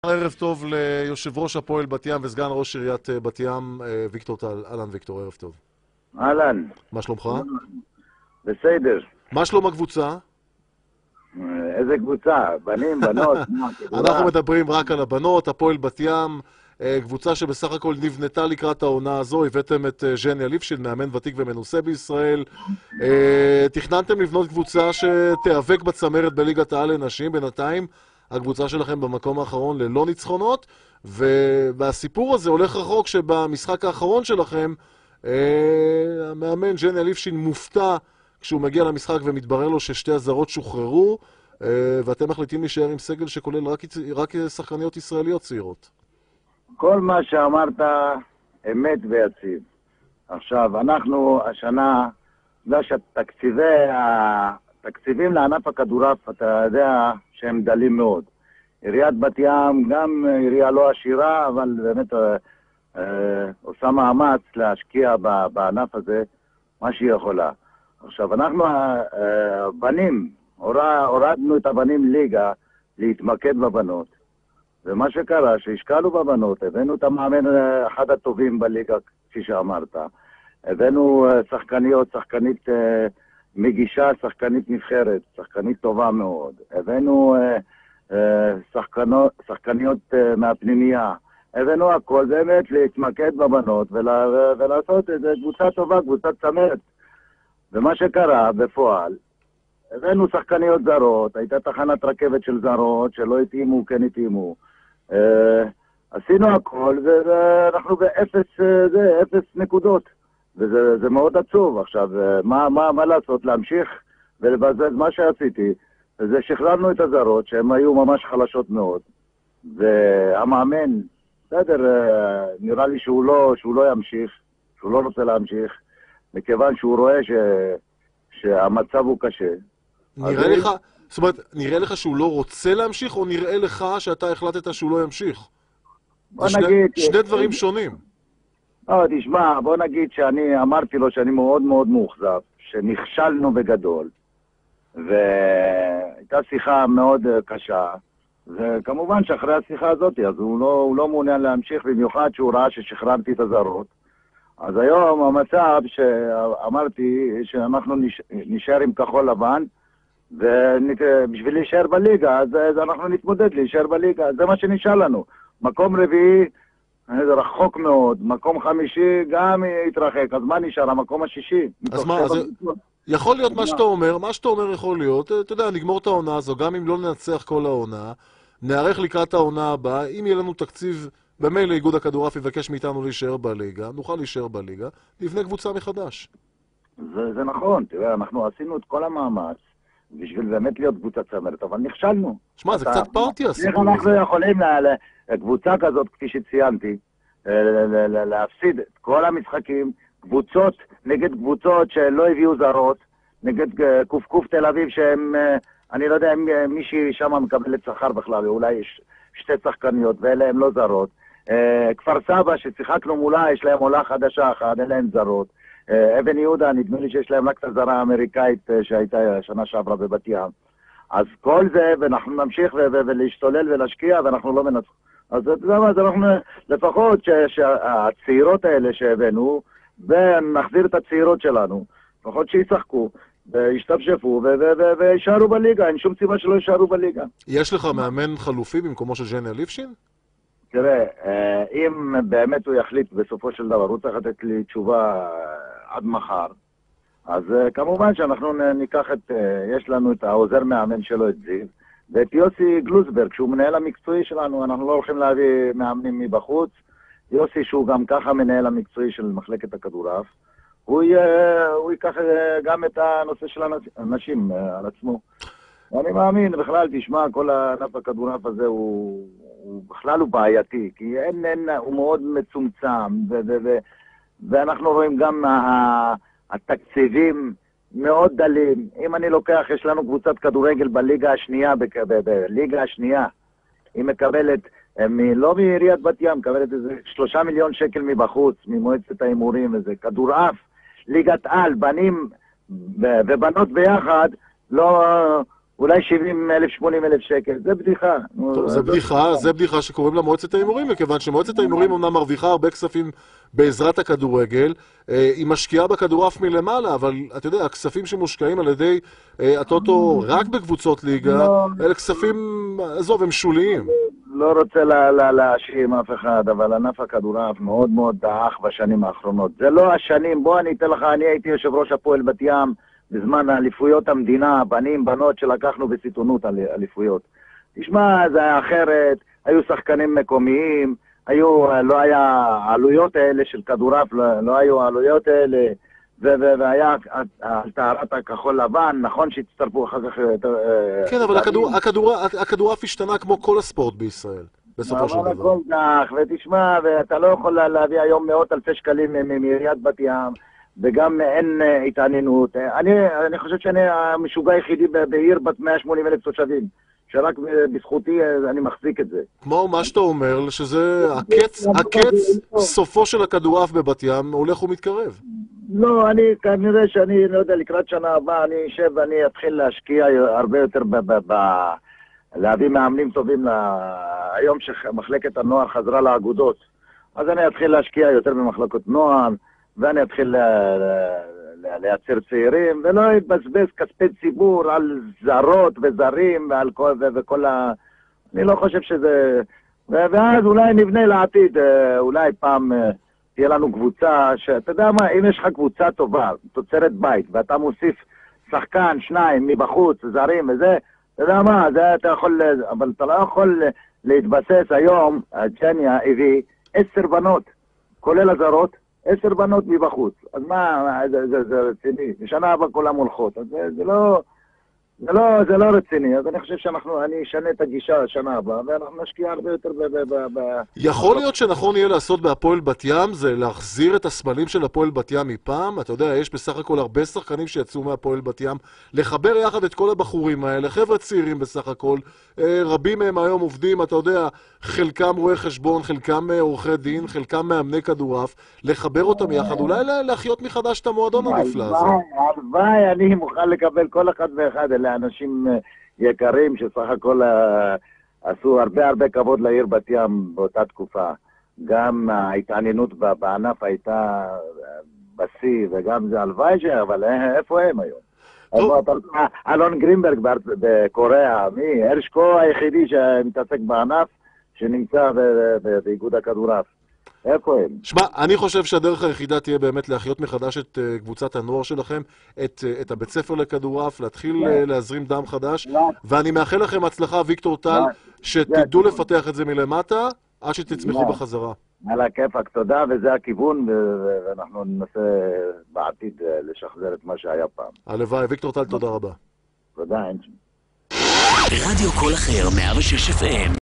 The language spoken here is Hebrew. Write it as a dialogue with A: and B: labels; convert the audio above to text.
A: ערב טוב ליושב ראש הפועל בת ים וסגן ראש עיריית בת ים, ויקטור טל. אהלן ויקטור, ערב טוב.
B: אהלן.
A: מה שלומך?
B: בסדר.
A: מה שלום הקבוצה?
B: איזה קבוצה? בנים, בנות?
A: אנחנו מדברים רק על הבנות. הפועל בת ים, קבוצה שבסך הכל נבנתה לקראת העונה הזו. הבאתם את ז'ני ליפשין, מאמן ותיק ומנוסה בישראל. תכננתם לבנות קבוצה שתיאבק בצמרת בליגת העל לנשים. בינתיים הקבוצה שלכם במקום האחרון ללא ניצחונות, והסיפור הזה הולך רחוק שבמשחק האחרון שלכם המאמן ז'ני ליפשין מופתע כשהוא מגיע למשחק ומתברר לו ששתי הזרות שוחררו, ואתם מחליטים להישאר עם סגל שכולל רק שחקניות ישראליות צעירות.
B: כל מה שאמרת אמת ויציב. עכשיו, אנחנו השנה, שהתקציבים לענף הכדורעף, אתה יודע שהם דלים מאוד. עיריית בת ים, גם עירייה לא עשירה, אבל באמת עושה מאמץ להשקיע בענף הזה מה שהיא יכולה. עכשיו, אנחנו הבנים, הורדנו את הבנים ליגה להתמקד בבנות, ומה שקרה, שהשקענו בבנות, הבאנו את המאמן אחד הטובים בליגה, כפי שאמרת, הבאנו שחקנית מגישה, שחקנית נבחרת, שחקנית טובה מאוד, הבאנו שחקניות מהפנימייה, הבאנו הכל באמת להתמקד בבנות ולעשות את זה קבוצה טובה, קבוצת צמרת. ומה שקרה בפועל, הבאנו שחקניות זרות, הייתה תחנת רכבת של זרות שלא התאימו, כן התאימו. עשינו הכל ואנחנו באפס נקודות. וזה מאוד עצוב. עכשיו, מה לעשות? להמשיך ולבזז מה שעשיתי. זה שחררנו את הזרות שהן היו ממש חלשות מאוד. והמאמן, בסדר, נראה לי שהוא לא ימשיך, שהוא לא רוצה להמשיך. מכיוון שהוא רואה שהמצב הוא קשה.
A: נראה לך שהוא לא רוצה להמשיך, או נראה לך שאתה החלטת שהוא לא ימשיך? שני דברים שונים.
B: תשמע, בוא נגיד שאני אמרתי לו שאני מאוד מאוד מאוכזב, שנכשלנו בגדול, והייתה שיחה מאוד קשה, וכמובן שאחרי השיחה הזאת, אז הוא לא מעוניין להמשיך, במיוחד שהוא ראה ששחררתי את הזרות. אז היום המצב שאמרתי שאנחנו נשאר עם כחול לבן, ובשביל להישאר בליגה, אז אנחנו נתמודד להישאר בליגה, זה מה שנשאר לנו. מקום רביעי, זה רחוק מאוד, מקום חמישי גם יתרחק, אז מה נשאר? המקום השישי.
A: אז מה, יכול להיות מה שאתה אומר יכול להיות, אתה יודע, נגמור את העונה הזו, גם אם לא ננצח כל העונה, נערך לקראת העונה הבאה, אם יהיה לנו תקציב, במילא איגוד הכדורעף יבקש מאיתנו להישאר בליגה, נוכל להישאר בליגה, נבנה קבוצה מחדש.
B: זה נכון, תראה, אנחנו עשינו את כל המאמץ, בשביל באמת להיות קבוצה צמרת, אבל נכשלנו.
A: שמע, זה קצת פרטי הסיפור.
B: איך אנחנו יכולים לקבוצה כזאת, כפי שציינתי, להפסיד את כל המשחקים, קבוצות נגד קבוצות שלא הביאו זרות, נגד קוף תל אביב שהם, אני לא יודע אם מישהי שם מקבלת שכר בכלל, אולי יש שתי שחקניות ואלה הם לא זרות. כפר סבא ששיחקנו מולה, יש להם עולה חדשה אחת, אלה הם זרות. אבן יהודה, נדמה לי שיש להם רק את הזרה האמריקאית שהייתה שנה שעברה בבת ים. אז כל זה, ואנחנו נמשיך ולהשתולל ולהשקיע, ואנחנו לא מנצחים. אז אנחנו לפחות שהצעירות האלה שהבאנו, ונחזיר את הצעירות שלנו, לפחות שישחקו, וישתפשפו, וישארו בליגה, אין שום סיבה שלא ישארו בליגה.
A: יש לך מאמן חלופי במקומו של ז'ני ליפשין?
B: תראה, אם באמת הוא יחליט בסופו של דבר, הוא צריך לתת לי תשובה עד מחר, אז כמובן שאנחנו ניקח יש לנו את העוזר מאמן שלו, את זיו, ואת יוסי גלוזברג, שהוא מנהל המקצועי שלנו, אנחנו לא הולכים להביא מאמנים מבחוץ, יוסי שהוא גם ככה מנהל המקצועי של מחלקת הכדורעף, הוא ייקח גם את הנושא של הנשים על עצמו. ואני מאמין, בכלל, תשמע, כל הענף הכדורעף הזה הוא בכלל הוא בעייתי, כי הוא מאוד מצומצם, ואנחנו רואים גם התקציבים מאוד דלים. אם אני לוקח, יש לנו קבוצת כדורגל בליגה השנייה, בליגה השנייה, היא מקבלת, לא מעיריית בת ים, מקבלת איזה 3 מיליון שקל מבחוץ, ממועצת ההימורים, איזה כדורעף, ליגת על, בנים ובנות ביחד, לא... אולי 70,000, 80,000 שקל, זה בדיחה.
A: טוב, זה בדיחה שקוראים לה מועצת ההימורים, מכיוון שמועצת ההימורים אומנם מרוויחה הרבה כספים בעזרת הכדורגל, היא משקיעה בכדורעף מלמעלה, אבל אתה יודע, הכספים שמושקעים על ידי הטוטו רק בקבוצות ליגה, אלה כספים, עזוב, הם שוליים.
B: לא רוצה להאשים אף אחד, אבל ענף הכדורעף מאוד מאוד דעך בשנים האחרונות. זה לא השנים, בוא אני אתן לך, אני הייתי יושב ראש הפועל בת ים, בזמן אליפויות המדינה, בנים, בנות שלקחנו בסיטונות אליפויות. תשמע, זה היה אחרת, היו שחקנים מקומיים, לא היה עלויות האלה של כדורעף, לא היו עלויות האלה, והיה על טהרת הכחול לבן, נכון שהצטרפו אחר כך...
A: כן, אבל הכדורעף השתנה כמו כל הספורט בישראל, בסופו של דבר.
B: אבל הכל דח, ותשמע, ואתה לא יכול להביא היום מאות אלפי שקלים מעיריית בת ים, וגם אין התעניינות. אני חושב שאני המשוגע היחידי בעיר בת 180,000 תושבים, שרק בזכותי אני מחזיק את זה.
A: כמו מה שאתה אומר, שזה הקץ סופו של הכדורעף בבת ים הולך ומתקרב.
B: לא, כנראה שאני, לא יודע, לקראת שנה הבאה אני אשב ואני אתחיל להשקיע הרבה יותר להביא מאמנים טובים היום שמחלקת הנוער חזרה לאגודות. אז אני אתחיל להשקיע יותר במחלקות נוער, ואני אתחיל לייצר צעירים, ולא יתבזבז כספי ציבור על זרות וזרים ועל וכל אני לא חושב שזה... ואז אולי נבנה לעתיד, אולי פעם תהיה לנו קבוצה, שאתה יודע מה, אם יש לך קבוצה טובה, תוצרת בית, ואתה מוסיף שחקן, שניים, מבחוץ, זרים וזה, אתה יודע מה, זה אתה יכול... אבל אתה לא יכול להתבסס היום, ג'ניה הביא 10 בנות, כולל הזרות, 10 בנות מבחוץ. אז מה, זה רציני. בשנה הבאה כולם הולכות. אז זה לא רציני. אז אני חושב אני אשנה את הגישה לשנה הבאה, ואנחנו נשקיע הרבה יותר
A: יכול להיות שנכון יהיה לעשות בהפועל בת ים, זה להחזיר את הסמלים של הפועל בת ים מפעם. אתה יודע, יש בסך הכל הרבה שחקנים שיצאו מהפועל בת ים, לחבר יחד את כל הבחורים האלה, חבר'ה צעירים בסך הכל, רבים מהם היום עובדים, אתה יודע, חלקם רואי חשבון, חלקם עורכי דין, חלקם מאמני כדורעף, לחבר אותם יחד, אולי להחיות מחדש את המועדון הנפלא הזה.
B: הלוואי, אני מוכן לקבל כל אחד ואחד, אלה אנשים יקרים שסך הכל עשו הרבה כבוד לעיר בת ים באותה תקופה. גם ההתעניינות בענף הייתה בשיא, וגם זה הלוואי, אבל איפה הם היום? אלון גרינברג בקוריאה, הרשקו היחידי שמתעסק בענף שנמצא באיגוד הכדורעף. איפה הם?
A: שמע, אני חושב שהדרך היחידה תהיה באמת להחיות מחדש את קבוצת הנוער שלכם, את הבית ספר לכדורעף, להתחיל להזרים דם חדש, ואני מאחל לכם הצלחה, ויקטור טל, שתדעו לפתח את זה מלמטה, עד שתצמחו בחזרה.
B: על הכיפק, תודה, וזה הכיוון, ואנחנו ננסה בעתיד לשחזר את מה שהיה פעם.
A: הלוואי, ויקטור טל, תודה רבה.
B: תודה, אין שם.
C: רדיו כל אחר, 106 FM.